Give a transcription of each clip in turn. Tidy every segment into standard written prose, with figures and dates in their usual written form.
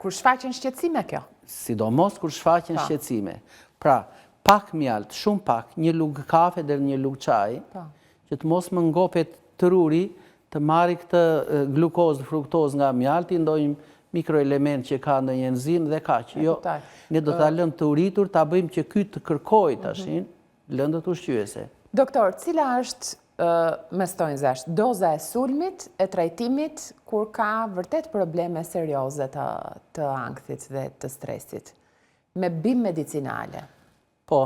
kur shfaqen shqetësime kjo? Sidomos kur shfaqen shqetësime. Pra, pak mjalt, shumë pak, një lugë kafe dhe një lugë çaj, që të mos më ngopet truri të marri këtë glukozë, fruktozë nga mjalti, ndonjë mikroelement që ka ndonjë enzim dhe kaq. Jo, ne do ta lëmë të uritur, ta bëjmë që ky të kërkojë tashin lëndët ushqyese. Doktor, cila është me stojnë zash, doza e sulmit, e trajtimit, kur ka vërtet probleme serioze të ankthit dhe të stresit, me bim medicinale? Po,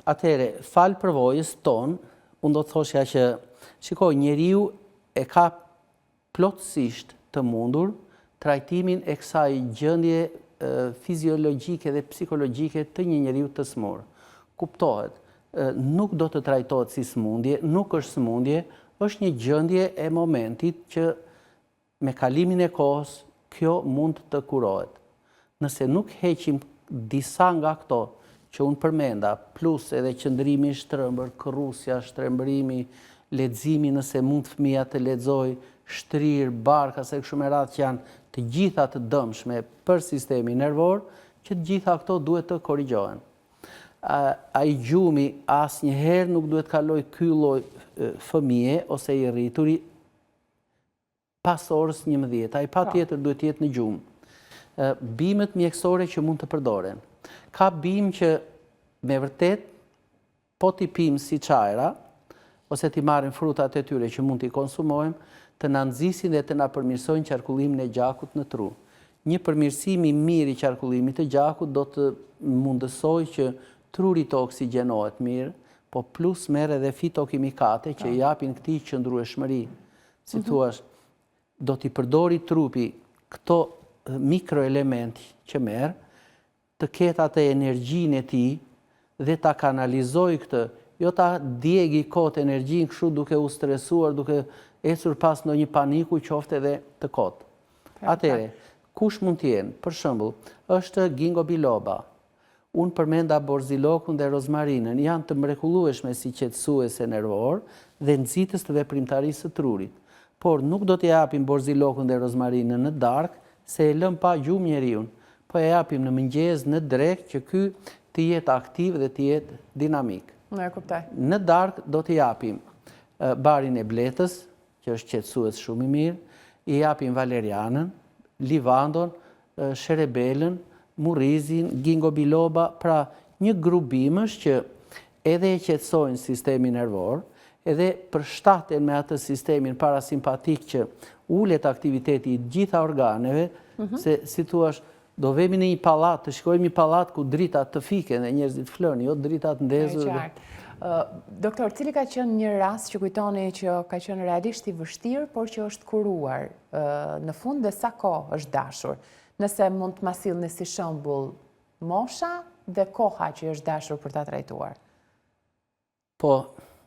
atëre, falë përvojës tonë, unë do të thoshja që, shikoj, njeriu e ka plotësisht të mundur trajtimin e kësaj gjendje fiziologjike dhe psikologjike të një njeriu të smur. Kuptohet, nuk do të trajtohet si smundje, nuk është smundje, është një gjendje e momentit që me kalimin e kohës kjo mund të kurohet. Nëse nuk heqim disa nga këto që unë përmenda, plus edhe qëndrimi shtrëmbër, kërrusja, shtrembërimi, leximi nëse mund fëmia të lexojë, shtrirë, barka, se kështu me radhë që janë të gjitha të dëmshme për sistemi nervor, që të gjitha këto duhet të korrigjohen. Ai gjumi asnjëherë nuk duhet kaloj ky lloj fëmie ose i rrituri pas orës 11. Ai patjetër duhet të jetë në gjumë. Bimet mjekësore që mund të përdoren. Ka bim që me vërtet po t'i pim si çajra ose t'i marrim frutat e tyre që mund t'i konsumojmë, të na nxisin dhe të na përmirësojnë qarkullimin e gjakut në tru. Një përmirësim i mirë i qarkullimit të gjakut do të mundësojë që truri të oksigenohet mirë, po plus merr edhe fitokimikate që japin këtij qëndrueshmëri. Si thua, do t'i përdori trupi këto mikroelement që merr, të ketë atë energjinë e tij dhe ta kanalizojë këtë, jo ta djegi kot energjinë kështu duke u stresuar, duke ecur pas ndonjë paniku qoftë edhe të kot. Atëre, kush mund të jenë? Për shembull, është ginkgo biloba. Unë përmenda borzilokun dhe rozmarinën, janë të mrekullueshme si qetësuese nervor dhe nxitës të veprimtarisë së trurit. Por nuk do t'i japim borzilokun dhe rozmarinën në darkë, se e lëm pa gjumë njeriu. Po e japim në mëngjes, në drekë, që ky të jetë aktiv dhe të jetë dinamik. Në kuptoj. Në darkë do t'i japim barin e bletës, që është qetësues shumë i mirë, i japim valerianën, livandon, sherebelën, murrizin, ginkgo biloba, pra një grup bimësh që edhe e qetësojnë sistemin nervor, edhe përshtaten me atë sistemin parasimpatik që ulet aktiviteti i gjitha organeve, se si thua, do vemi në një pallat, të shikojmë një pallat ku dritat të fiken dhe njerëzit flënë, jo dritat ndezur. Doktor, cili ka qenë një rast që kujtoni që ka qenë realisht i vështirë, por që është kuruar në fund dhe sa kohë është dashur? Nëse mund të ma sillni si shembull mosha dhe koha që është dashur për ta trajtuar. Po,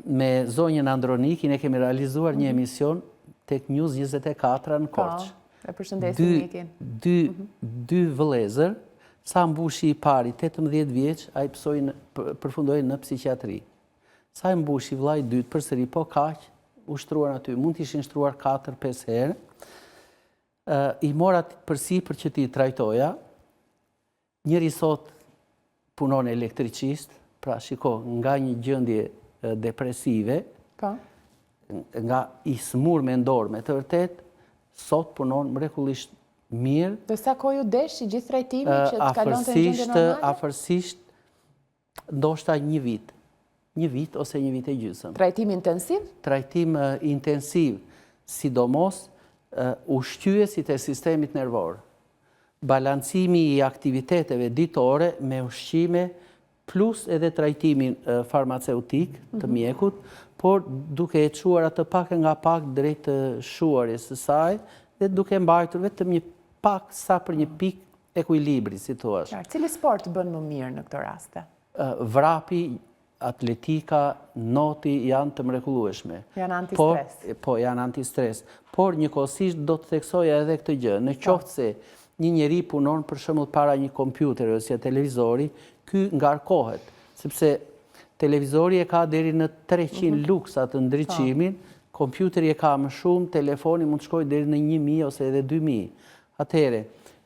me zonjën Andronikin e kemi realizuar një emision tek News 24 në Korçë. E përshëndesim Nikin. Dy vëllezër, sa mbushi i pari 18 vjeç, ai përfundoi në psiqiatri. Sa i mbushi vllai i dytë përsëri po kaq, u shtruan aty, mund të ishin shtruar 4-5 herë. I mora përsipër që ti trajtoja. Njëri sot punon elektricist, pra shiko, nga një gjendje depresive, nga i smur mendor me të vërtet, sot punon mrekullisht mirë. Dhe sa kohë ju desh i gjithë trajtimi që të kalonte në gjendje normale? Afërsisht, ndoshta një vit. Një vit ose një vit e gjysmë. Trajtim intensiv? Trajtim intensiv, sidomos ushqyesit e sistemit nervor. Balancimi i aktiviteteve ditore me ushqime, plus edhe trajtimin farmaceutik të mjekut, por duke e çuar atë pak nga pak drejt shuarjes së saj dhe duke mbajtur vetëm një pak sa për një pikë ekuilibri, si thua. Cili sport bën më mirë në këto raste? Vrapi, atletika, noti janë të mrekullueshme. Janë antistres. Po, janë antistres. Por njëkohësisht do të theksoja edhe këtë gjë. Në qoftë se një njeri punon për shembull para një kompjuteri ose televizori, ky ngarkohet, sepse televizori e ka deri në 300 luksa të ndriçimin, kompjuteri e ka më shumë, telefoni mund të shkojë deri në 1000 ose edhe 2000. Atëherë,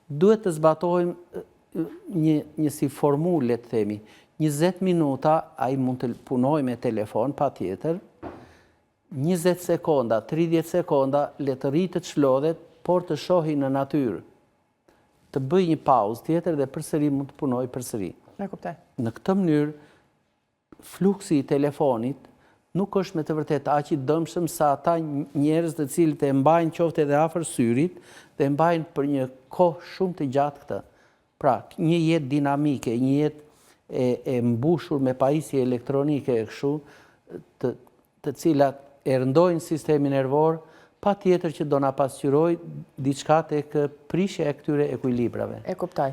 duhet të zbatojmë një si formule, të themi. 20 minuta ai mund të punoj me telefon, pa tjetër. 20 sekonda, 30 sekonda, le të rritë të shlodhet, por të shohi në natyrë. Të bëj një pauzë tjetër dhe përsëri mund të punoj përsëri. E kuptoj. Në këtë mënyrë, fluksi i telefonit nuk është me të vërtet aq i dëmshëm sa ata njerëz të cilët e mbajnë qoftë edhe afër syrit dhe mbajnë për një kohë shumë të gjatë këtë. Pra, një jetë dinamike, një jetë e mbushur me pajisje elektronike e kështu, të cilat e rëndojnë sistemin nervor, pa tjetër që do na pasqyroj diçka tek prishja e këtyre ekuilibrave. E kuptoj.